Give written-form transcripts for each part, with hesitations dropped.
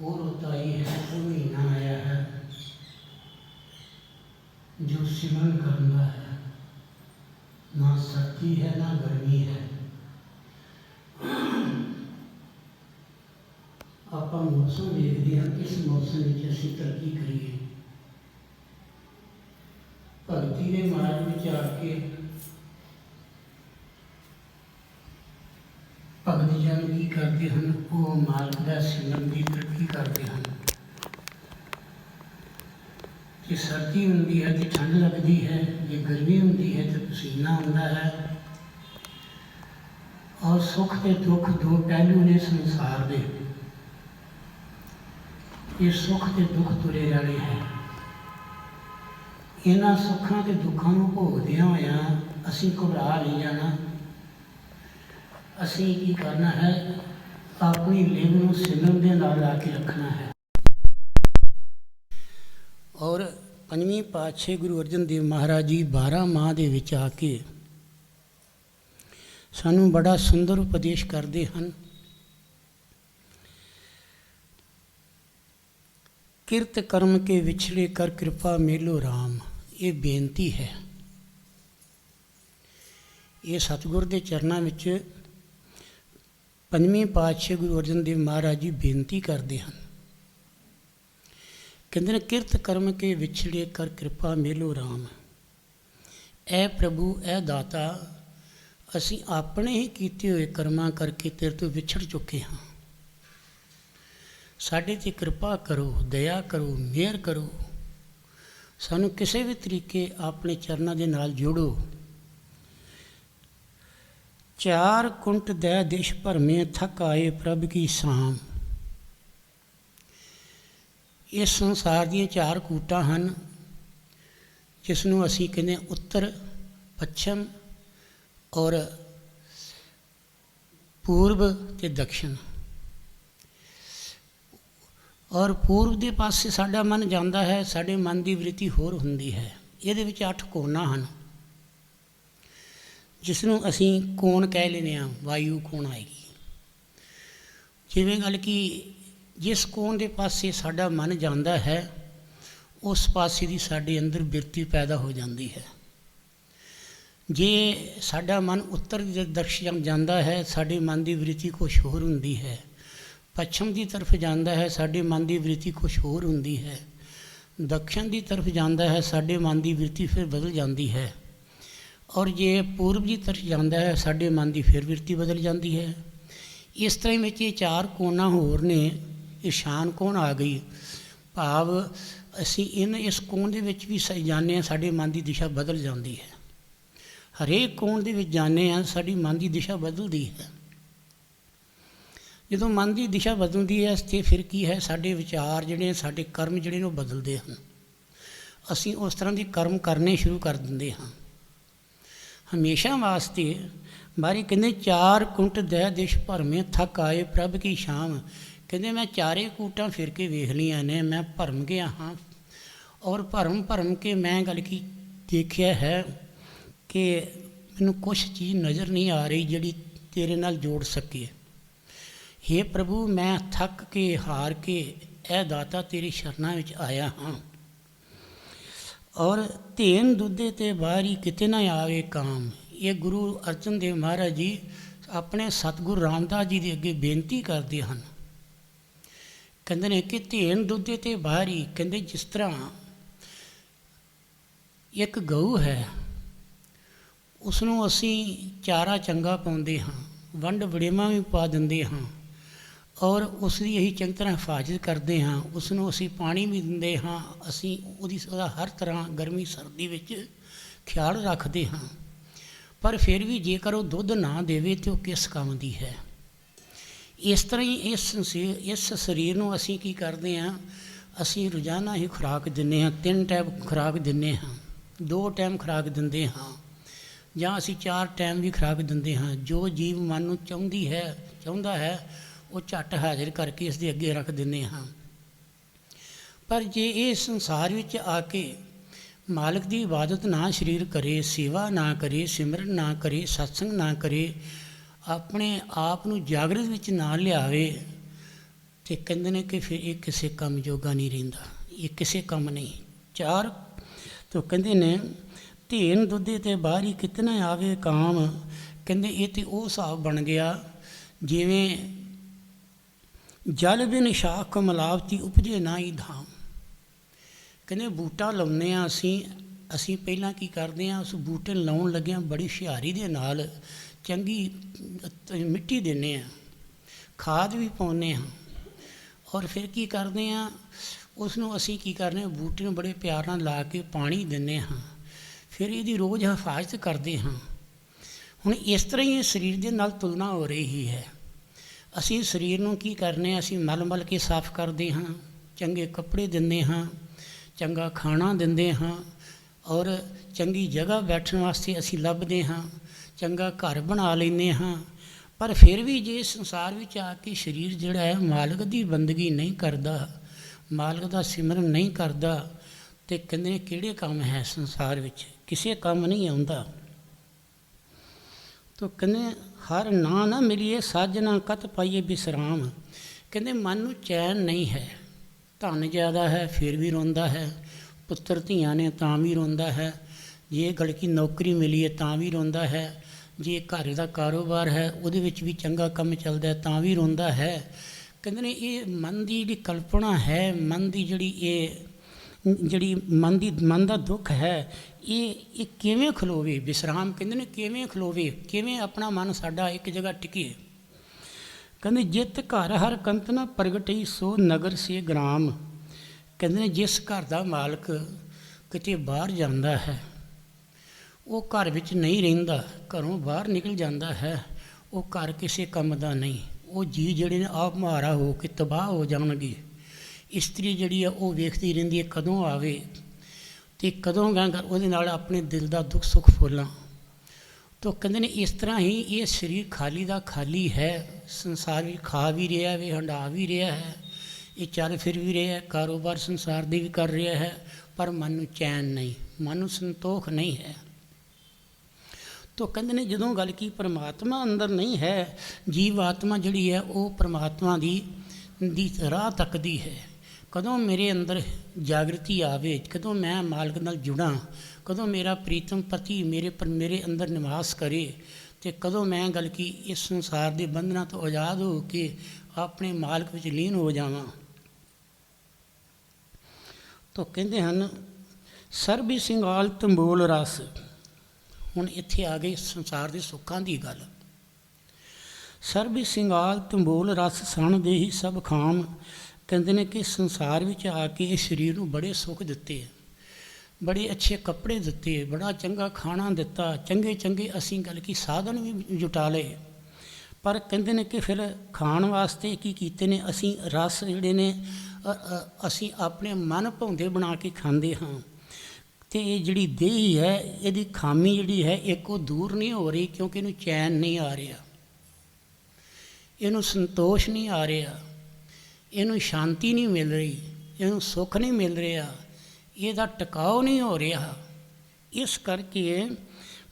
और उताई है वो महीना आया है जो सिमरन करता है। ना सर्दी है ना गर्मी है। आप मौसम देखते हैं, किस मौसम में असी तरक्की करिए। भगती के मार्ग में आके भगत जन की करते हैं, वो मालक का सिमरन की तरक्की करते हैं। जो सर्दी होंगी है तो ठंड लगती है, जो गर्मी होंगी है तो पसीना आता है। और सुख के दुख दो पहलू ने संसार के। ये सुख के दुख तुरे रहने हैं। इन्हां सुखां ते दुखां नूं भोगदियां होइयां असीं घबरा नहीं जाना। असीं की करना है, अपनी लिव नूं सिमरन दे नाल ला के रखना है। और पंजवीं पातशाही गुरु अर्जन देव महाराज जी 12 माह दे विच आके सानू बड़ा सुंदर उपदेश करते हैं। किरत कर्म के विछड़े कर कृपा मेलो राम, ये बेनती है। ये सतगुर के चरणों में पंजवीं पातशाही गुरु अर्जन देव महाराज जी बेनती करते हैं। कहते हैं किरत कर्म के विछड़े कर कृपा मेलो राम। ऐ प्रभु ऐ दाता, असीं अपने ही कीते हुए कर्मां करके तेरे तो विछड़ चुके हाँ। साडे ते कृपा करो, दया करो, मेहर करो। सानू किसी भी तरीके अपने चरणों के नाल जोड़ो। चार कुंट दै देश भर में थक आए प्रभ की साम। इस संसार दी चार कूटां हन, जिसनों असीं कहने उत्तर, पश्चिम और पूर्व ते दक्षिण। और पूर्व के पासे साडा मन जाता है, साडे मन की वृत्ति होर हुंदी है। ये 8 कोना हैं, जिसनों असीं कोण कह लेने, वायु कोण आएगी। जिवें गल कि जिस कोण के पासे साडा मन जाता है, उस पासे की साडे अंदर वृत्ति पैदा हो जाती है। जे साडा मन उत्तर दक्षिण जाता है, साडे मन की वृत्ति कुछ होर हुंदी है। पश्चिम की तरफ जाता है, साडे मन की वृत्ति कुछ होर हुंदी है। दक्षिण की तरफ जाता है, साडे मन की वृत्ति फिर बदल जाती है। और जे पूर्व की तरफ जाता है, साडे मन की फिर वृत्ति बदल जाती है। इस तरह में ये 4 कोना होर ने, ईशान कोण आ गई। भाव असी इस कोण दे विच भी जाने हैं, साडे मन की दिशा बदल जाती है। हरेक कोण दे विच जाने हैं, साडी मन की दिशा बदलती है। जो मन की दिशा बदलती है तो फिर की है, साडे विचार जिहड़े, साडे कर्म जिहड़े वो बदलते हैं। असी उस तरह के कर्म करने शुरू कर देंगे हाँ। हमेशा वास्ते बारी कहते 4 कुंट दै देश भर में थक आए प्रभ की शाम। कहते मैं 4 कूटां फिर के वेख लियां ने, मैं भरम गया हाँ। और भरम के मैं गल की देखिया है कि मैनूं कुछ चीज़ नज़र नहीं आ रही जिहड़ी तेरे नाल जोड़ सके। हे प्रभु, मैं थक के हार के ऐ दाता तेरी शरणा विच आया हाँ। और धेन दुद्धे ते बाहरी किते ना आवे काम। ये गुरु अर्जन देव महाराज जी अपने सतगुरु रामदास जी के अगे बेनती करते हैं। कहते हैं कि धेन दुद्धे ते बाहरी, कहते जिस तरह एक गऊ है, उसनों असी चारा चंगा पाउंदे हाँ, वंड वड़ेवा भी पा दिंदे हाँ। और उसकी असीं चंगी तरह हिफाजत करते हाँ। उसनों असी पानी भी दिंदे हाँ, असी उसका हर तरह गर्मी सर्दी विच ख्याल रखते हाँ। पर फिर भी जेकर वो दुध ना देवे तो किस काम दी है। इस तरह ही इस शरीर नूं असी की करते हैं, असी रोज़ाना ही खुराक दिंदे हाँ। 3 टाइम खुराक दिंदे हाँ, 2 टाइम खुराक दिंदे हाँ, जां असी 4 टाइम भी खुराक दिंदे हाँ। जो जीव मन नूं चाहुंदा है वो झट हाजिर करके इसके अगे रख देने हाँ। पर जे ये संसार विच आके मालिक की इबादत ना शरीर करे, सेवा ना करे, सिमरन ना करे, सत्संग ना करे, अपने आप नूं जागृत विच ना लियावे, तो कहते हैं कि फिर ये किसी काम जोगा नहीं रहिंदा, ये किसी काम नहीं। 4 तो कहते ने धेन दुद्धे ते बाहरी कितना आवे काम। कहते ये तो वो हिसाब बन गया जिवें जल बिन शाख मिलावटी उपजे ना ही धाम। कहते बूटा लाने असी पहला की करते हैं, उस बूटे लाउन लगे बड़ी हुशियारी दे नाल चंगी मिट्टी देने, खाद भी पाने हाँ, और फिर की करते हैं उसनों असी की करने बूटे में बड़े प्यार नाल ला के पानी देने हाँ, फिर ये रोज़ हिफाजत करते हाँ। हुण इस तरह ही शरीर के नाल तुलना हो रही है। असी शरीर नूं की करने, असी मल मल के साफ करते हाँ, चंगे कपड़े दिंदे हाँ, चंगा खाना दिंदे हाँ, और चंगी जगह बैठण वास्ते असी लभदे हाँ, चंगा घर बना लैंदे हाँ। पर फिर भी जे संसार विच आके शरीर जिहड़ा है मालक की बंदगी नहीं करता, मालक का सिमरन नहीं करता, तो कहते किहड़े काम है संसार विच, किसी काम नहीं आउंदा। तो कहते हर ना ना मिलिए साजना कत पाइए विश्राम। कहते मन नूं चैन नहीं है, धन ज़्यादा है फिर भी रोंदा है, पुत्र धियां ने तां भी रोंदा है, जे गलकी नौकरी मिली है तां भी रोंदा है, जे घर का कारोबार है उहदे विच भी चंगा काम चलदा है तां भी रोंदा है। कहते ने ये मन की जिहड़ी कल्पना है, मन की जिहड़ी मन का दुख है, ये किवें खलोवे विश्राम। कहते ने किवें खलोवे, किवें अपना मन साडा एक जगह टिके। कहते जित घर हर कंत ना प्रगटई सो नगर से ग्राम। कहते ने जिस घर का मालक किते बाहर जाता है वो घर विच नहीं रहिंदा, घरों बाहर निकल जाता है, वो घर किसी काम का नहीं। वो जी जिहड़े ने आप मारा हो के तबाह हो जाणगे। इस्त्री जिहड़ी है वो वेखदी रहिंदी है कदों आवे ते कदों मैं उहदे नाल अपने दिल का दुख सुख फोलां। तो कहते ने इस तरह ही ये शरीर खाली का खाली है, संसार भी खा भी रहा है, हंडा भी रहा है, ये चल फिर भी रहा है, कारोबार संसार दे भी कर रहा है, पर मन नूं चैन नहीं, मन नूं संतोख नहीं है। तो कहते ने जदों गल की परमात्मा अंदर नहीं है, जीव आत्मा जिहड़ी है वो परमात्मा दी राह तकदी है। कदों मेरे अंदर जागृति आवे, कदों मैं मालक नाल जुड़ा, कदों मेरा प्रीतम पति मेरे अंदर निवास करे, तो कदों मैं गल की इस संसार के बंधना तो आज़ाद हो के अपने मालक विच लीन हो जावां। तो कहते हैं सरबी सिंगाल तंबोल रस। हुण इत्थे आ गई संसार के सुखां की गल। सरबी सिंगाल तंबोल रस सन दे ही सब खाम। कहते हैं कि संसार में आके इस शरीर को बड़े सुख दिते, बड़े अच्छे कपड़े दिते, बड़ा चंगा खाना दिता, चंगे चंगे असी गल की साधन भी जुटा ले। पर कहते हैं कि फिर खाण वास्ते की कीते ने असी रस जिहड़े ने असी अपने मन भाउंदे बना के खांदे हाँ। तो ये जिहड़ी देही है इहदी खामी जिहड़ी है एक वो दूर नहीं हो रही, क्योंकि इहनूं चैन नहीं आ रहा, इहनूं संतोष नहीं आ रहा, इहनूं शांति नहीं मिल रही, इहनूं सुख नहीं मिल रहा, इहदा टिकाव नहीं हो रहा। इस करके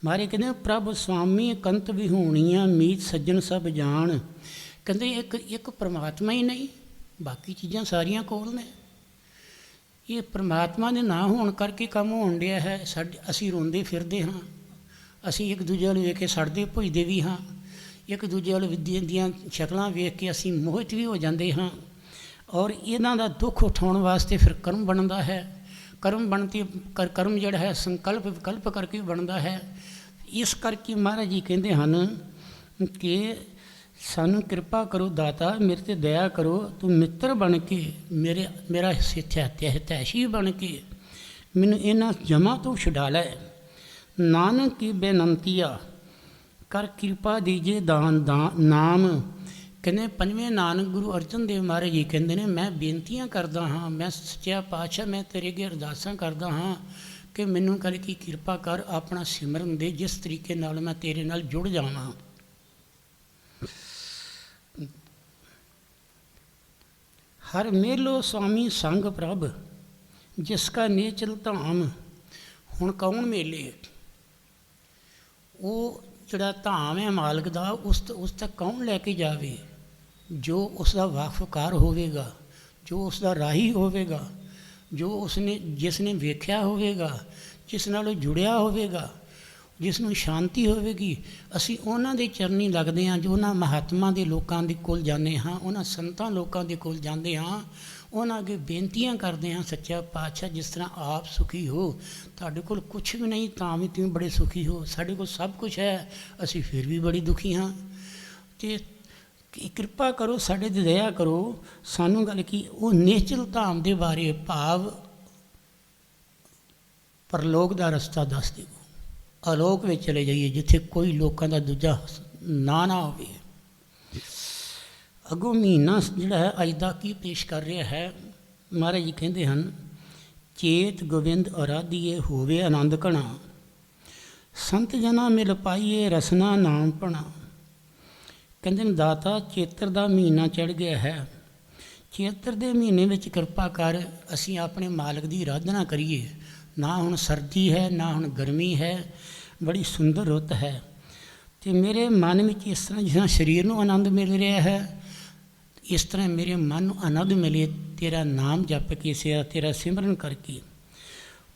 मारे कहते प्रभ स्वामी कंत विहूणियाँ मीत सज्जन सब जान। कहते एक परमात्मा ही नहीं, बाकी चीज़ां सारियां कोल ने। ये परमात्मा दे ना होण करके काम होण दिया है। असी रोंदे फिरदे हाँ, असी एक दूजे वाल वेख के सड़दे भुजदे भी हाँ, एक दूजे वाल दियां शक्लां वेख के असी मोहित भी हो जाते हाँ। और इन्हां दा दुख उठाउण वास्ते फिर कर्म बनता है। कर्म बनती कर्म जिहड़ा है संकल्प विकल्प करके बनता है। इस करके महाराज जी कहते हैं कि सानू कृपा करो दाता, मेरे ते दया करो, तू मित्र बन के मेरा हितैषी बन के मैनू इन्हां जमा तो छुड़ा लै। नानक की बेनंतिया कर कृपा दीजे दान नाम। कहते पंजवें नानक गुरु अर्जन देव महाराज जी कहते हैं मैं बेनतियां करदा हाँ, मैं सच्चा पातशाह मैं तेरे अगे अरदासां करदा हाँ कि मैनू कल की कृपा कर, अपना सिमरन दे जिस तरीके नाल मैं तेरे नाल जुड़ जावां। हर मेलो स्वामी संग प्रभ जिसका नेचल धाम। हुण कौन मेले, वो जिहड़ा धाम है मालक दा उस तक कौन लैके जावे। ਜੋ ਉਸ ਦਾ ਵਾਕਫਕਾਰ ਹੋਵੇਗਾ, ਜੋ ਉਸ ਦਾ ਰਾਹੀ ਹੋਵੇਗਾ, ਜੋ ਜਿਸ ਨੇ ਵੇਖਿਆ ਹੋਵੇਗਾ, ਜਿਸ ਨਾਲ ਉਹ ਜੁੜਿਆ ਹੋਵੇਗਾ, ਜਿਸ ਨੂੰ ਸ਼ਾਂਤੀ ਹੋਵੇਗੀ, ਅਸੀਂ ਉਹਨਾਂ ਦੇ ਚਰਨੀ ਲੱਗਦੇ ਹਾਂ। ਜੋ ਉਹਨਾਂ ਮਹਾਤਮਾ ਦੇ ਲੋਕਾਂ ਦੇ ਕੋਲ ਜਾਂਦੇ ਹਾਂ, ਉਹਨਾਂ ਸੰਤਾਂ ਲੋਕਾਂ ਦੇ ਕੋਲ ਜਾਂਦੇ ਹਾਂ, ਉਹਨਾਂ ਅੱਗੇ ਬੇਨਤੀਆਂ ਕਰਦੇ ਹਾਂ, ਸੱਚਾ ਪਾਤਸ਼ਾਹ ਜਿਸ ਤਰ੍ਹਾਂ ਆਪ ਸੁਖੀ ਹੋ, ਤੁਹਾਡੇ ਕੋਲ ਕੁਛ ਵੀ ਨਹੀਂ ਤਾਂ ਵੀ ਤੁਸੀਂ ਬੜੇ ਸੁਖੀ ਹੋ, ਸਾਡੇ ਕੋਲ ਸਭ ਕੁਛ ਹੈ, ਅਸੀਂ ਫਿਰ ਵੀ ਬੜੀ ਦੁਖੀ ਹਾਂ, ਅਤੇ ਕਿਰਪਾ ਕਰੋ ਸਾਡੇ 'ਤੇ ਦਇਆ ਕਰੋ। ਸਾਨੂੰ ਗੱਲ ਕੀ ਉਹ ਨਿਸ਼ਚਲ ਧਾਮ ਦੇ ਬਾਰੇ ਭਾਵ ਪਰਲੋਕ ਦਾ ਰਸਤਾ ਦੱਸ ਦਿਓ, ਅਲੋਕ ਵਿੱਚ ਚਲੇ ਜਾਈਏ ਜਿੱਥੇ ਕੋਈ ਲੋਕਾਂ ਦਾ ਦੂਜਾ ਨਾ ਹੋਵੇ। ਅੱਗੋਂ ਮਹੀਨਾ ਜਿਹੜਾ ਹੈ ਅੱਜ ਦਾ ਕੀ ਪੇਸ਼ ਕਰ ਰਿਹਾ ਹੈ, ਮਹਾਰਾਜ ਜੀ ਕਹਿੰਦੇ ਹਨ, ਚੇਤ ਗੋਬਿੰਦ ਅਰਾਧੀਏ ਹੋਵੇ ਆਨੰਦ ਘਣਾ, ਸੰਤ ਜਨਾ ਮਿਲ ਪਾਈਏ ਰਸਨਾ ਨਾਮ ਭਣਾ। ਕਹਿੰਦੇ ਨੇ ਦਾਤਾ ਚੇਤਰ ਦਾ ਮਹੀਨਾ ਚੜ੍ਹ ਗਿਆ ਹੈ, ਚੇਤਰ ਦੇ ਮਹੀਨੇ ਵਿੱਚ ਕਿਰਪਾ ਕਰ ਅਸੀਂ ਆਪਣੇ ਮਾਲਕ ਦੀ ਆਰਾਧਨਾ ਕਰੀਏ। ਨਾ ਹੁਣ ਸਰਦੀ ਹੈ, ਨਾ ਹੁਣ ਗਰਮੀ ਹੈ, ਬੜੀ ਸੁੰਦਰ ਰੁੱਤ ਹੈ, ਅਤੇ ਮੇਰੇ ਮਨ ਵਿੱਚ ਇਸ ਤਰ੍ਹਾਂ ਜਿਸ ਤਰ੍ਹਾਂ ਸਰੀਰ ਨੂੰ ਆਨੰਦ ਮਿਲ ਰਿਹਾ ਹੈ, ਇਸ ਤਰ੍ਹਾਂ ਮੇਰੇ ਮਨ ਨੂੰ ਆਨੰਦ ਮਿਲੇ ਤੇਰਾ ਨਾਮ ਜਪ ਕੇ, ਤੇਰਾ ਸਿਮਰਨ ਕਰਕੇ।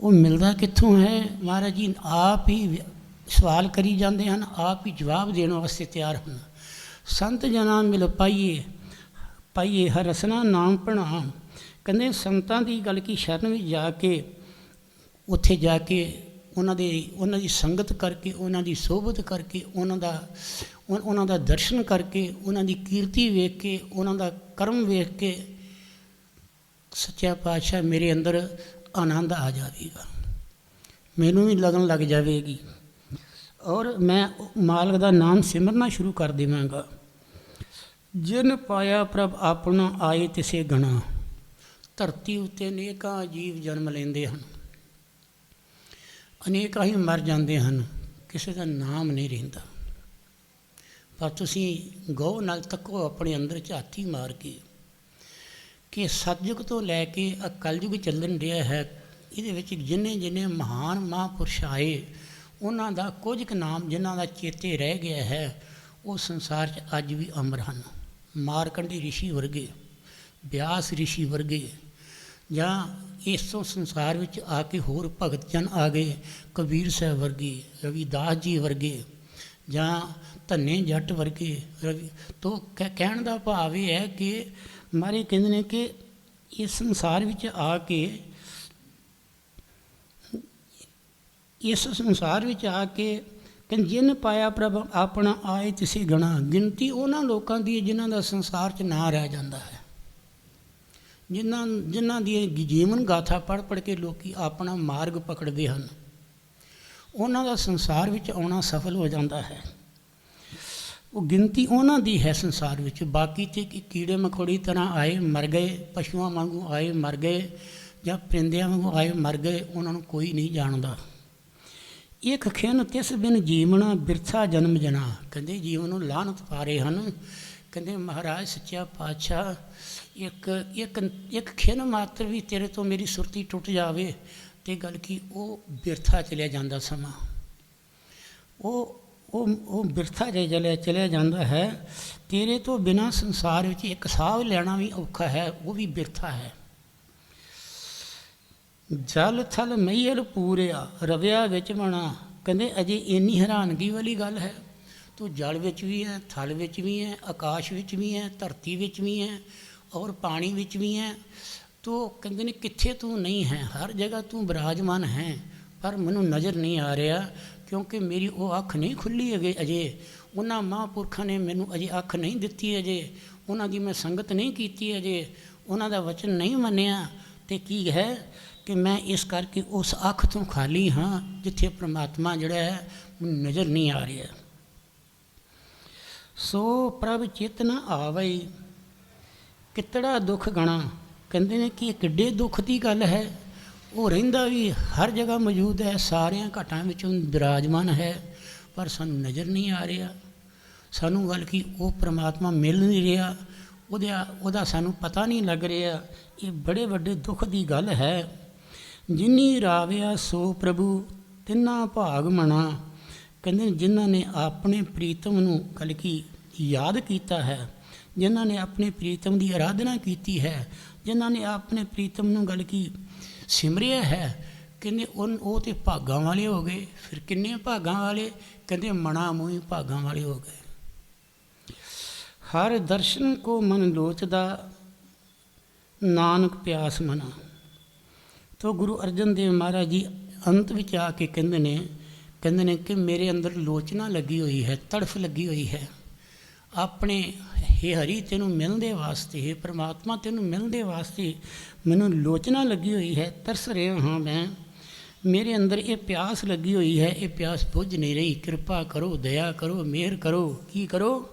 ਉਹ ਮਿਲਦਾ ਕਿੱਥੋਂ ਹੈ? ਮਹਾਰਾਜ ਜੀ ਆਪ ਹੀ ਸਵਾਲ ਕਰੀ ਜਾਂਦੇ ਹਨ, ਆਪ ਹੀ ਜਵਾਬ ਦੇਣ ਵਾਸਤੇ ਤਿਆਰ ਹਨ। ਸੰਤ ਜਨਾਂ ਮਿਲ ਪਾਈਏ ਹਰ ਰਸਨਾ ਨਾਮ ਭਣਾ। ਕਹਿੰਦੇ ਸੰਤਾਂ ਦੀ ਗੱਲ ਕੀ ਸ਼ਰਨ ਵਿੱਚ ਜਾ ਕੇ, ਉੱਥੇ ਜਾ ਕੇ ਉਹਨਾਂ ਦੀ ਸੰਗਤ ਕਰਕੇ, ਉਹਨਾਂ ਦੀ ਸੋਭਤ ਕਰਕੇ, ਉਹਨਾਂ ਦਾ ਦਰਸ਼ਨ ਕਰਕੇ, ਉਹਨਾਂ ਦੀ ਕੀਰਤੀ ਵੇਖ ਕੇ, ਉਹਨਾਂ ਦਾ ਕਰਮ ਵੇਖ ਕੇ ਸੱਚਾ ਪਾਤਸ਼ਾਹ ਮੇਰੇ ਅੰਦਰ ਆਨੰਦ ਆ ਜਾਵੇਗਾ, ਮੈਨੂੰ ਵੀ ਲਗਨ ਲੱਗ ਜਾਵੇਗੀ, ਔਰ ਮੈਂ ਮਾਲਕ ਦਾ ਨਾਮ ਸਿਮਰਨਾ ਸ਼ੁਰੂ ਕਰ ਦੇਵਾਂਗਾ। ਜਿਨ ਪਾਇਆ ਪ੍ਰਭ ਆਪਣਾ ਆਏ ਤਿਸੇ ਗਣਾ। ਧਰਤੀ ਉੱਤੇ ਅਨੇਕਾਂ ਜੀਵ ਜਨਮ ਲੈਂਦੇ ਹਨ, ਅਨੇਕਾਂ ਹੀ ਮਰ ਜਾਂਦੇ ਹਨ, ਕਿਸੇ ਦਾ ਨਾਮ ਨਹੀਂ ਰਹਿੰਦਾ। ਪਰ ਤੁਸੀਂ ਗੌਰ ਨਾਲ ਤੱਕੋ ਆਪਣੇ ਅੰਦਰ ਝਾਤੀ ਮਾਰ ਕੇ ਕਿ ਸਤਯੁਗ ਤੋਂ ਲੈ ਕੇ ਕਲਯੁਗ ਚੱਲਣ ਰਿਹਾ ਹੈ, ਇਹਦੇ ਵਿੱਚ ਜਿੰਨੇ ਮਹਾਨ ਮਹਾਂਪੁਰਸ਼ ਆਏ, ਉਹਨਾਂ ਦਾ ਕੁਝ ਕੁ ਨਾਮ ਜਿਨ੍ਹਾਂ ਦਾ ਚੇਤੇ ਰਹਿ ਗਿਆ ਹੈ, ਉਹ ਸੰਸਾਰ 'ਚ ਅੱਜ ਵੀ ਅਮਰ ਹਨ। ਮਾਰਕੰਡੀ ਰਿਸ਼ੀ ਵਰਗੇ, ਬਿਆਸ ਰਿਸ਼ੀ ਵਰਗੇ, ਜਾਂ ਇਸ ਤੋਂ ਸੰਸਾਰ ਵਿੱਚ ਆ ਕੇ ਹੋਰ ਭਗਤ ਜਨ ਆ ਗਏ, ਕਬੀਰ ਸਾਹਿਬ ਵਰਗੇ, ਰਵੀਦਾਸ ਜੀ ਵਰਗੇ, ਜਾਂ ਧੰਨੇ ਜੱਟ ਵਰਗੇ। ਤੋਂ ਕਹਿਣ ਦਾ ਭਾਵ ਇਹ ਹੈ ਕਿ ਮਾਰੇ ਕਹਿੰਦੇ ਨੇ ਕਿ ਇਸ ਸੰਸਾਰ ਵਿੱਚ ਆ ਕੇ ਕਹਿੰਦੇ ਜਿਨ ਪਾਇਆ ਪ੍ਰਭ ਆਪਣਾ ਆਏ ਤਿਸੇ ਗਣਾ। ਗਿਣਤੀ ਉਹਨਾਂ ਲੋਕਾਂ ਦੀ ਜਿਨ੍ਹਾਂ ਦਾ ਸੰਸਾਰ 'ਚ ਨਾਂ ਰਹਿ ਜਾਂਦਾ ਹੈ, ਜਿਨ੍ਹਾਂ ਦੀ ਜੀਵਨ ਗਾਥਾ ਪੜ੍ਹ ਕੇ ਲੋਕ ਆਪਣਾ ਮਾਰਗ ਪਕੜਦੇ ਹਨ, ਉਹਨਾਂ ਦਾ ਸੰਸਾਰ ਵਿੱਚ ਆਉਣਾ ਸਫਲ ਹੋ ਜਾਂਦਾ ਹੈ। ਉਹ ਗਿਣਤੀ ਉਹਨਾਂ ਦੀ ਹੈ ਸੰਸਾਰ ਵਿੱਚ। ਬਾਕੀ ਤੇ ਕੀੜੇ ਮਕੌੜੀ ਤਰ੍ਹਾਂ ਆਏ ਮਰ ਗਏ, ਪਸ਼ੂਆਂ ਵਾਂਗੂ ਆਏ ਮਰ ਗਏ, ਜਾਂ ਪਰਿੰਦਿਆਂ ਵਾਂਗੂ ਆਏ ਮਰ ਗਏ, ਉਹਨਾਂ ਨੂੰ ਕੋਈ ਨਹੀਂ ਜਾਣਦਾ। ਇੱਕ ਖਿਨ ਤਿਸ ਬਿਨ ਜੀਵਣਾ ਬਿਰਥਾ ਜਨਮ ਜਨਾ। ਕਹਿੰਦੇ ਜੀਵਨ ਨੂੰ ਲਾਹਨਤ ਪਾ ਰਹੇ ਹਨ। ਕਹਿੰਦੇ ਮਹਾਰਾਜ ਸੱਚਾ ਪਾਤਸ਼ਾਹ ਇੱਕ ਖਿਨ ਮਾਤਰ ਵੀ ਤੇਰੇ ਤੋਂ ਮੇਰੀ ਸੁਰਤੀ ਟੁੱਟ ਜਾਵੇ ਅਤੇ ਗੱਲ ਕੀ ਉਹ ਬਿਰਥਾ ਚਲਿਆ ਜਾਂਦਾ ਸਮਾਂ, ਉਹ ਬਿਰਥਾ ਚਲਿਆ ਜਾਂਦਾ ਹੈ। ਤੇਰੇ ਤੋਂ ਬਿਨਾਂ ਸੰਸਾਰ ਵਿੱਚ ਇੱਕ ਸਾਹ ਲੈਣਾ ਵੀ ਔਖਾ ਹੈ, ਉਹ ਵੀ ਬਿਰਥਾ ਹੈ। ਜਲ ਥਲ ਮਈਲ ਪੂਰਿਆ ਰਵਿਆ ਵਿੱਚ ਬਣਾ। ਕਹਿੰਦੇ ਅਜੇ ਇੰਨੀ ਹੈਰਾਨਗੀ ਵਾਲੀ ਗੱਲ ਹੈ, ਤੂੰ ਜਲ ਵਿੱਚ ਵੀ ਹੈ, ਥਲ ਵਿੱਚ ਵੀ ਹੈ, ਆਕਾਸ਼ ਵਿੱਚ ਵੀ ਹੈ, ਧਰਤੀ ਵਿੱਚ ਵੀ ਹੈ, ਔਰ ਪਾਣੀ ਵਿੱਚ ਵੀ ਹੈ। ਤੂੰ ਕਹਿੰਦੇ ਨੇ ਕਿੱਥੇ ਤੂੰ ਨਹੀਂ ਹੈ, ਹਰ ਜਗ੍ਹਾ ਤੂੰ ਬਿਰਾਜਮਾਨ ਹੈ, ਪਰ ਮੈਨੂੰ ਨਜ਼ਰ ਨਹੀਂ ਆ ਰਿਹਾ, ਕਿਉਂਕਿ ਮੇਰੀ ਉਹ ਅੱਖ ਨਹੀਂ ਖੁੱਲ੍ਹੀ ਅਜੇ। ਉਹਨਾਂ ਮਹਾਂਪੁਰਖਾਂ ਨੇ ਮੈਨੂੰ ਅਜੇ ਅੱਖ ਨਹੀਂ ਦਿੱਤੀ ਅਜੇ, ਉਹਨਾਂ ਦੀ ਮੈਂ ਸੰਗਤ ਨਹੀਂ ਕੀਤੀ ਅਜੇ, ਉਹਨਾਂ ਦਾ ਵਚਨ ਨਹੀਂ ਮੰਨਿਆ। ਅਤੇ ਕੀ ਹੈ ਕਿ ਮੈਂ ਇਸ ਕਰਕੇ ਉਸ ਅੱਖ ਤੋਂ ਖਾਲੀ ਹਾਂ ਜਿੱਥੇ ਪ੍ਰਮਾਤਮਾ ਜਿਹੜਾ ਹੈ ਮੈਨੂੰ ਨਜ਼ਰ ਨਹੀਂ ਆ ਰਿਹਾ। ਸੋ ਪ੍ਰਭ ਚਿਤ ਨ ਆਵਈ ਕਿਤੜਾ ਦੁੱਖ ਗਣਾ। ਕਹਿੰਦੇ ਨੇ ਕਿ ਕਿੱਡੇ ਦੁੱਖ ਦੀ ਗੱਲ ਹੈ। ਉਹ ਰਹਿੰਦਾ ਵੀ ਹਰ ਜਗ੍ਹਾ ਮੌਜੂਦ ਹੈ, ਸਾਰਿਆਂ ਘਾਟਾਂ ਵਿੱਚ ਬਿਰਾਜਮਾਨ ਹੈ, ਪਰ ਸਾਨੂੰ ਨਜ਼ਰ ਨਹੀਂ ਆ ਰਿਹਾ। ਸਾਨੂੰ ਗੱਲ ਕੀ ਉਹ ਪ੍ਰਮਾਤਮਾ ਮਿਲ ਨਹੀਂ ਰਿਹਾ, ਉਹਦਾ ਸਾਨੂੰ ਪਤਾ ਨਹੀਂ ਲੱਗ ਰਿਹਾ। ਇਹ ਬੜੇ ਵੱਡੇ ਦੁੱਖ ਦੀ ਗੱਲ ਹੈ। ਜਿਨੀ ਰਾਵਿਆ ਸੋ ਪ੍ਰਭੂ ਤਿੰਨਾ ਭਾਗ ਮਣਾ। ਕਹਿੰਦੇ ਜਿਨ੍ਹਾਂ ਨੇ ਆਪਣੇ ਪ੍ਰੀਤਮ ਨੂੰ ਗੱਲ ਕੀ ਯਾਦ ਕੀਤਾ ਹੈ, ਜਿਨ੍ਹਾਂ ਨੇ ਆਪਣੇ ਪ੍ਰੀਤਮ ਦੀ ਆਰਾਧਨਾ ਕੀਤੀ ਹੈ, ਜਿਨ੍ਹਾਂ ਨੇ ਆਪਣੇ ਪ੍ਰੀਤਮ ਨੂੰ ਗੱਲ ਕੀ ਸਿਮਰਿਆ ਹੈ, ਕਹਿੰਦੇ ਉਹ ਤੇ ਭਾਗਾਂ ਵਾਲੇ ਹੋ ਗਏ। ਫਿਰ ਕਿੰਨੇ ਭਾਗਾਂ ਵਾਲੇ? ਕਹਿੰਦੇ ਮਣਾ ਮੋਹੀ ਭਾਗਾਂ ਵਾਲੇ ਹੋ ਗਏ। ਹਰ ਦਰਸ਼ਨ ਕੋ ਮਨ ਲੋਚਦਾ, ਨਾਨਕ ਪਿਆਸ ਮਨਾ। ਤੋ ਗੁਰੂ ਅਰਜਨ ਦੇਵ ਮਹਾਰਾਜ ਜੀ ਅੰਤ ਵਿੱਚ ਆ ਕੇ ਕਹਿੰਦੇ ਨੇ ਕਿ ਮੇਰੇ ਅੰਦਰ ਲੋਚਨਾ ਲੱਗੀ ਹੋਈ ਹੈ, ਤੜਫ ਲੱਗੀ ਹੋਈ ਹੈ ਆਪਣੇ ਹੇ ਹਰੀ ਤੈਨੂੰ ਮਿਲਣ ਦੇ ਵਾਸਤੇ, ਹੇ ਪ੍ਰਮਾਤਮਾ ਤੈਨੂੰ ਮਿਲਣ ਦੇ ਵਾਸਤੇ ਮੈਨੂੰ ਲੋਚਨਾ ਲੱਗੀ ਹੋਈ ਹੈ, ਤਰਸ ਰਿਹਾ ਹਾਂ ਮੈਂ, ਮੇਰੇ ਅੰਦਰ ਇਹ ਪਿਆਸ ਲੱਗੀ ਹੋਈ ਹੈ, ਇਹ ਪਿਆਸ ਬੁੱਝ ਨਹੀਂ ਰਹੀ, ਕਿਰਪਾ ਕਰੋ, ਦਇਆ ਕਰੋ, ਮਿਹਰ ਕਰੋ। ਕੀ ਕਰੋ?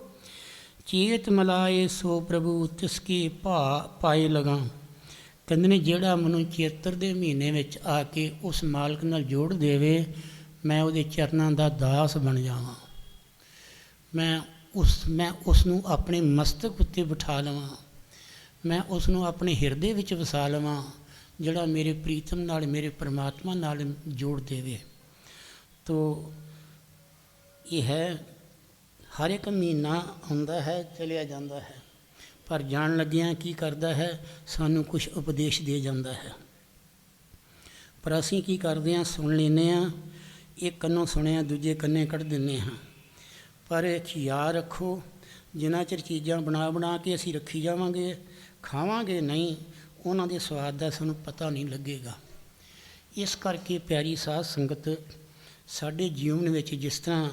ਚੇਤ ਮਲਾਏ ਸੋ ਪ੍ਰਭੂ ਤਿਸਕੀ ਪਾਏ ਲਗਾ। ਕਹਿੰਦੇ ਨੇ ਜਿਹੜਾ ਮੈਨੂੰ ਚੇਤਰ ਦੇ ਮਹੀਨੇ ਵਿੱਚ ਆ ਕੇ ਉਸ ਮਾਲਕ ਨਾਲ ਜੋੜ ਦੇਵੇ, ਮੈਂ ਉਹਦੇ ਚਰਨਾਂ ਦਾ ਦਾਸ ਬਣ ਜਾਵਾਂ, ਮੈਂ ਉਸ ਨੂੰ ਆਪਣੇ ਮਸਤਕ ਉੱਤੇ ਬਿਠਾ ਲਵਾਂ, ਮੈਂ ਉਸ ਨੂੰ ਆਪਣੇ ਹਿਰਦੇ ਵਿੱਚ ਵਸਾ ਲਵਾਂ, ਜਿਹੜਾ ਮੇਰੇ ਪ੍ਰੀਤਮ ਨਾਲ, ਮੇਰੇ ਪਰਮਾਤਮਾ ਨਾਲ ਜੋੜ ਦੇਵੇ। ਤੋ ਇਹ ਹੈ, ਹਰ ਇੱਕ ਮਹੀਨਾ ਆਉਂਦਾ ਹੈ, ਚਲਿਆ ਜਾਂਦਾ ਹੈ, ਪਰ ਜਾਣ ਲੱਗਿਆਂ ਕੀ ਕਰਦਾ ਹੈ? ਸਾਨੂੰ ਕੁਛ ਉਪਦੇਸ਼ ਦੇ ਜਾਂਦਾ ਹੈ। ਪਰ ਅਸੀਂ ਕੀ ਕਰਦੇ ਹਾਂ? ਸੁਣ ਲੈਂਦੇ ਹਾਂ, ਇੱਕ ਕੰਨੋਂ ਸੁਣਿਆ ਦੂਜੇ ਕੰਨੇ ਕੱਢ ਦਿੰਦੇ ਹਾਂ। ਪਰ ਯਾਦ ਰੱਖੋ, ਜਿੰਨਾ ਚਿਰ ਚੀਜ਼ਾਂ ਬਣਾ ਕੇ ਅਸੀਂ ਰੱਖੀ ਜਾਵਾਂਗੇ, ਖਾਵਾਂਗੇ ਨਹੀਂ, ਉਹਨਾਂ ਦੇ ਸਵਾਦ ਦਾ ਸਾਨੂੰ ਪਤਾ ਨਹੀਂ ਲੱਗੇਗਾ। ਇਸ ਕਰਕੇ ਪਿਆਰੀ ਸਾਧ ਸੰਗਤ, ਸਾਡੇ ਜੀਵਨ ਵਿੱਚ ਜਿਸ ਤਰ੍ਹਾਂ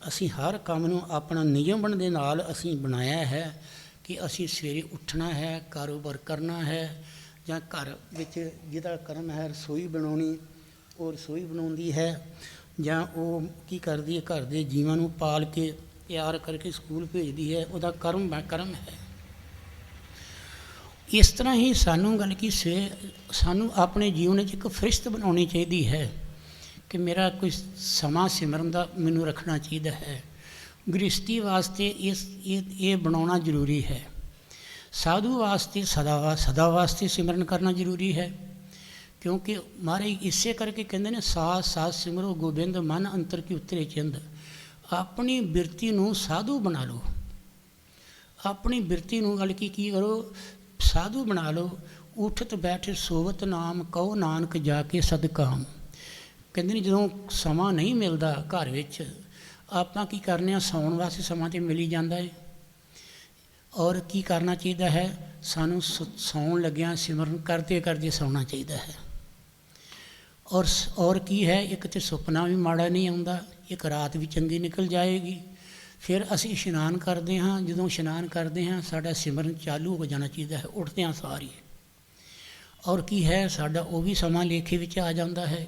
ਅਸੀਂ ਹਰ ਕੰਮ ਨੂੰ ਆਪਣਾ ਨਿਯਮਨ ਦੇ ਨਾਲ ਅਸੀਂ ਬਣਾਇਆ ਹੈ ਕਿ ਅਸੀਂ ਸਵੇਰੇ ਉੱਠਣਾ ਹੈ, ਕਾਰੋਬਾਰ ਕਰਨਾ ਹੈ, ਜਾਂ ਘਰ ਵਿੱਚ ਜਿਹਦਾ ਕਰਮ ਹੈ ਰਸੋਈ ਬਣਾਉਣੀ, ਉਹ ਰਸੋਈ ਬਣਾਉਂਦੀ ਹੈ, ਜਾਂ ਉਹ ਕੀ ਕਰਦੀ ਹੈ ਘਰ ਦੇ ਜੀਵਾਂ ਨੂੰ ਪਾਲ ਕੇ ਤਿਆਰ ਕਰਕੇ ਸਕੂਲ ਭੇਜਦੀ ਹੈ, ਉਹਦਾ ਕਰਮ ਹੈ। ਇਸ ਤਰ੍ਹਾਂ ਹੀ ਸਾਨੂੰ ਗੱਲ ਕੀ ਸਾਨੂੰ ਆਪਣੇ ਜੀਵਨ ਵਿੱਚ ਇੱਕ ਫਰਿਸ਼ਤ ਬਣਾਉਣੀ ਚਾਹੀਦੀ ਹੈ ਕਿ ਮੇਰਾ ਕੋਈ ਸਮਾਂ ਸਿਮਰਨ ਦਾ ਮੈਨੂੰ ਰੱਖਣਾ ਚਾਹੀਦਾ ਹੈ। ਗ੍ਰਸਤੀ ਵਾਸਤੇ ਇਹ ਬਣਾਉਣਾ ਜ਼ਰੂਰੀ ਹੈ। ਸਾਧੂ ਵਾਸਤੇ ਸਦਾ ਵਾਸਤੇ ਸਿਮਰਨ ਕਰਨਾ ਜ਼ਰੂਰੀ ਹੈ, ਕਿਉਂਕਿ ਮਹਾਰਾਜ ਇਸੇ ਕਰਕੇ ਕਹਿੰਦੇ ਨੇ ਸਾਧ ਸਾਧ ਸਿਮਰੋ ਗੋਬਿੰਦ ਮਨ ਅੰਤਰ ਕੀ ਉਤਰੇ ਚਿੰਦ। ਆਪਣੀ ਬਿਰਤੀ ਨੂੰ ਸਾਧੂ ਬਣਾ ਲਓ, ਆਪਣੀ ਬਿਰਤੀ ਨੂੰ ਗੱਲ ਕੀ ਕਰੋ? ਸਾਧੂ ਬਣਾ ਲਓ। ਉਠਤ ਬੈਠ ਸੋਵਤ ਨਾਮ ਕਹੋ ਨਾਨਕ ਜਾ ਕੇ ਸਦਕਾਮ। ਕਹਿੰਦੇ ਨੇ ਜਦੋਂ ਸਮਾਂ ਨਹੀਂ ਮਿਲਦਾ ਘਰ ਵਿੱਚ, ਆਪਾਂ ਕੀ ਕਰਨੇ ਆ? ਸੌਣ ਵਾਸਤੇ ਸਮਾਂ ਤਾਂ ਮਿਲ ਹੀ ਜਾਂਦਾ ਹੈ। ਔਰ ਕੀ ਕਰਨਾ ਚਾਹੀਦਾ ਹੈ? ਸਾਨੂੰ ਸੌਣ ਲੱਗਿਆਂ ਸਿਮਰਨ ਕਰਦੇ ਸੌਣਾ ਚਾਹੀਦਾ ਹੈ। ਔਰ ਕੀ ਹੈ? ਇੱਕ ਤਾਂ ਸੁਪਨਾ ਵੀ ਮਾੜਾ ਨਹੀਂ ਆਉਂਦਾ, ਇੱਕ ਰਾਤ ਵੀ ਚੰਗੀ ਨਿਕਲ ਜਾਏਗੀ। ਫਿਰ ਅਸੀਂ ਇਸ਼ਨਾਨ ਕਰਦੇ ਹਾਂ, ਜਦੋਂ ਇਸ਼ਨਾਨ ਕਰਦੇ ਹਾਂ ਸਾਡਾ ਸਿਮਰਨ ਚਾਲੂ ਹੋ ਜਾਣਾ ਚਾਹੀਦਾ ਹੈ ਉੱਠਦਿਆਂ ਸਾਰ ਹੀ। ਔਰ ਕੀ ਹੈ? ਸਾਡਾ ਉਹ ਵੀ ਸਮਾਂ ਲੇਖੇ ਵਿੱਚ ਆ ਜਾਂਦਾ ਹੈ।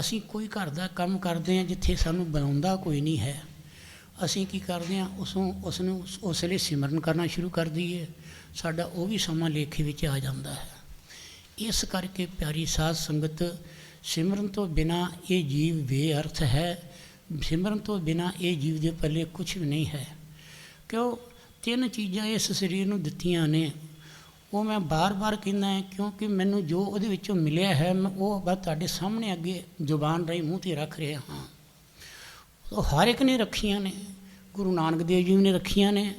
ਅਸੀਂ ਕੋਈ ਘਰ ਦਾ ਕੰਮ ਕਰਦੇ ਹਾਂ ਜਿੱਥੇ ਸਾਨੂੰ ਬੁਲਾਉਂਦਾ ਕੋਈ ਨਹੀਂ ਹੈ, ਅਸੀਂ ਕੀ ਕਰਦੇ ਹਾਂ? ਉਸ ਵੇਲੇ ਸਿਮਰਨ ਕਰਨਾ ਸ਼ੁਰੂ ਕਰ ਦਈਏ, ਸਾਡਾ ਉਹ ਵੀ ਸਮਾਂ ਲੇਖੇ ਵਿੱਚ ਆ ਜਾਂਦਾ ਹੈ। ਇਸ ਕਰਕੇ ਪਿਆਰੀ ਸਾਧ ਸੰਗਤ, ਸਿਮਰਨ ਤੋਂ ਬਿਨਾਂ ਇਹ ਜੀਵ ਬੇਅਰਥ ਹੈ। ਸਿਮਰਨ ਤੋਂ ਬਿਨਾਂ ਇਹ ਜੀਵ ਦੇ ਪੱਲੇ ਕੁਛ ਵੀ ਨਹੀਂ ਹੈ। ਕਿਉਂ? 3 ਚੀਜ਼ਾਂ ਇਸ ਸਰੀਰ ਨੂੰ ਦਿੱਤੀਆਂ ਨੇ, ਉਹ ਮੈਂ ਬਾਰ ਕਹਿੰਦਾ ਹੈ, ਕਿਉਂਕਿ ਮੈਨੂੰ ਜੋ ਉਹਦੇ ਵਿੱਚੋਂ ਮਿਲਿਆ ਹੈ ਮੈਂ ਉਹ ਬਸ ਤੁਹਾਡੇ ਸਾਹਮਣੇ ਅੱਗੇ ਜ਼ੁਬਾਨ ਰਾਹੀਂ ਮੂੰਹ 'ਤੇ ਰੱਖ ਰਿਹਾ ਹਾਂ। ਉਹ ਹਰ ਇੱਕ ਨੇ ਰੱਖੀਆਂ ਨੇ। ਗੁਰੂ ਨਾਨਕ ਦੇਵ ਜੀ ਨੇ ਰੱਖੀਆਂ ਨੇ,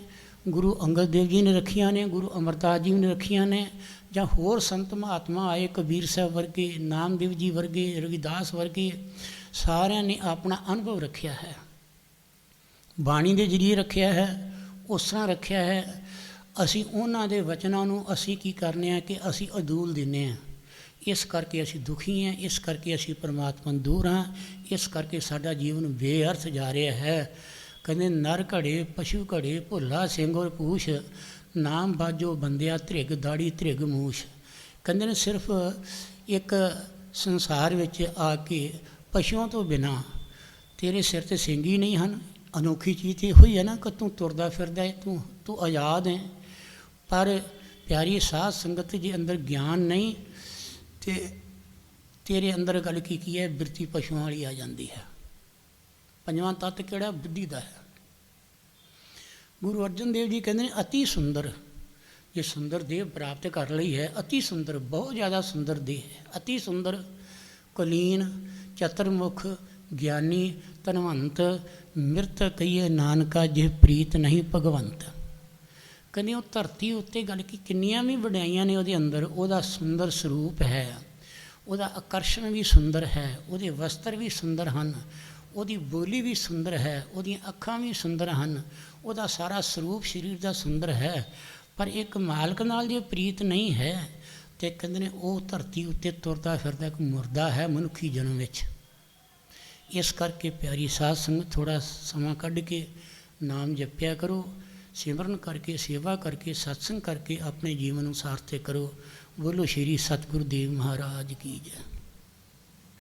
ਗੁਰੂ ਅੰਗਦ ਦੇਵ ਜੀ ਨੇ ਰੱਖੀਆਂ ਨੇ, ਗੁਰੂ ਅਮਰਦਾਸ ਜੀ ਨੇ ਰੱਖੀਆਂ ਨੇ, ਜਾਂ ਹੋਰ ਸੰਤ ਮਹਾਤਮਾ ਆਏ, ਕਬੀਰ ਸਾਹਿਬ ਵਰਗੇ, ਨਾਮਦੇਵ ਜੀ ਵਰਗੇ, ਰਵਿਦਾਸ ਵਰਗੇ, ਸਾਰਿਆਂ ਨੇ ਆਪਣਾ ਅਨੁਭਵ ਰੱਖਿਆ ਹੈ, ਬਾਣੀ ਦੇ ਜ਼ਰੀਏ ਰੱਖਿਆ ਹੈ, ਉਸ ਤਰ੍ਹਾਂ ਰੱਖਿਆ ਹੈ। ਅਸੀਂ ਉਹਨਾਂ ਦੇ ਵਚਨਾਂ ਨੂੰ ਅਸੀਂ ਕੀ ਕਰਨੇ ਆ ਕਿ ਅਸੀਂ ਅਦੂਲ ਦਿੰਦੇ ਹਾਂ। ਇਸ ਕਰਕੇ ਅਸੀਂ ਦੁਖੀ ਹਾਂ, ਇਸ ਕਰਕੇ ਅਸੀਂ ਪਰਮਾਤਮਾ ਤੋਂ ਦੂਰ ਹਾਂ, ਇਸ ਕਰਕੇ ਸਾਡਾ ਜੀਵਨ ਬੇਅਰਥ ਜਾ ਰਿਹਾ ਹੈ। ਕਹਿੰਦੇ ਨਰ ਘੜੇ ਪਸ਼ੂ ਘੜੇ ਭੁੱਲਾ ਸਿੰਘ ਔਰ ਪੂਛ, ਨਾਮ ਬਾਜੋ ਬੰਦਿਆ ਧ੍ਰਿਗ ਦਾੜੀ ਧ੍ਰਿਗ ਮੂਛ। ਕਹਿੰਦੇ ਨੇ ਸਿਰਫ ਇੱਕ ਸੰਸਾਰ ਵਿੱਚ ਆ ਕੇ ਪਸ਼ੂਆਂ ਤੋਂ ਬਿਨਾਂ ਤੇਰੇ ਸਿਰ 'ਤੇ ਸਿੰਘ ਹੀ ਨਹੀਂ ਹਨ। ਅਨੋਖੀ ਚੀਜ਼ ਤਾਂ ਇਹੋ ਹੀ ਹੈ ਨਾ ਕਿ ਤੂੰ ਤੁਰਦਾ ਫਿਰਦਾ ਹੈ, ਤੂੰ ਆਜ਼ਾਦ ਹੈ। ਪਰ ਪਿਆਰੀ ਸਾਧ ਸੰਗਤ ਦੇ ਅੰਦਰ ਗਿਆਨ ਨਹੀਂ ਤੇ ਤੇਰੇ ਅੰਦਰ ਗੱਲ ਕੀ ਹੈ? ਬਿਰਤੀ ਪਸ਼ੂਆਂ ਵਾਲੀ ਆ ਜਾਂਦੀ ਹੈ। 5ਵਾਂ ਤੱਤ ਕਿਹੜਾ? ਬੁੱਧੀ ਦਾ ਹੈ। ਗੁਰੂ ਅਰਜਨ ਦੇਵ ਜੀ ਕਹਿੰਦੇ ਨੇ ਅਤੀ ਸੁੰਦਰ, ਜੇ ਸੁੰਦਰ ਦੇਹ ਪ੍ਰਾਪਤ ਕਰ ਲਈ ਹੈ, ਅਤੀ ਸੁੰਦਰ, ਬਹੁਤ ਜ਼ਿਆਦਾ ਸੁੰਦਰ ਦੇਹ ਹੈ। ਅਤੀ ਸੁੰਦਰ, ਕੁਲੀਨ, ਚਤਰਮੁਖ, ਗਿਆਨੀ, ਧਨਵੰਤ, ਮਿਰਤ ਕਹੀਏ ਨਾਨਕਾ ਜੇ ਪ੍ਰੀਤ ਨਹੀਂ ਭਗਵੰਤ। ਕਹਿੰਦੇ ਉਹ ਧਰਤੀ ਉੱਤੇ ਗੱਲ ਕੀ ਕਿੰਨੀਆਂ ਵੀ ਵਡਿਆਈਆਂ ਨੇ ਉਹਦੇ ਅੰਦਰ, ਉਹਦਾ ਸੁੰਦਰ ਸਰੂਪ ਹੈ, ਉਹਦਾ ਆਕਰਸ਼ਣ ਵੀ ਸੁੰਦਰ ਹੈ, ਉਹਦੇ ਵਸਤਰ ਵੀ ਸੁੰਦਰ ਹਨ, ਉਹਦੀ ਬੋਲੀ ਵੀ ਸੁੰਦਰ ਹੈ, ਉਹਦੀਆਂ ਅੱਖਾਂ ਵੀ ਸੁੰਦਰ ਹਨ, ਉਹਦਾ ਸਾਰਾ ਸਰੂਪ ਸਰੀਰ ਦਾ ਸੁੰਦਰ ਹੈ। ਪਰ ਇੱਕ ਮਾਲਕ ਨਾਲ ਜੇ ਪ੍ਰੀਤ ਨਹੀਂ ਹੈ ਤੇ ਕਹਿੰਦੇ ਨੇ ਉਹ ਧਰਤੀ ਉੱਤੇ ਤੁਰਦਾ ਫਿਰਦਾ ਇੱਕ ਮੁਰਦਾ ਹੈ ਮਨੁੱਖੀ ਜਨਮ ਵਿੱਚ। ਇਸ ਕਰਕੇ ਪਿਆਰੀ ਸਾਧ ਸੰਗਤ ਥੋੜ੍ਹਾ ਸਮਾਂ ਕੱਢ ਕੇ ਨਾਮ ਜਪਿਆ ਕਰੋ, ਸਿਮਰਨ ਕਰਕੇ, ਸੇਵਾ ਕਰਕੇ, ਸਤਸੰਗ ਕਰਕੇ ਆਪਣੇ ਜੀਵਨ ਨੂੰ ਸਾਰਥਕ ਕਰੋ। ਬੋਲੋ ਸ਼੍ਰੀ ਸਤਿਗੁਰੂ ਦੇਵ ਮਹਾਰਾਜ ਕੀ ਜੈ।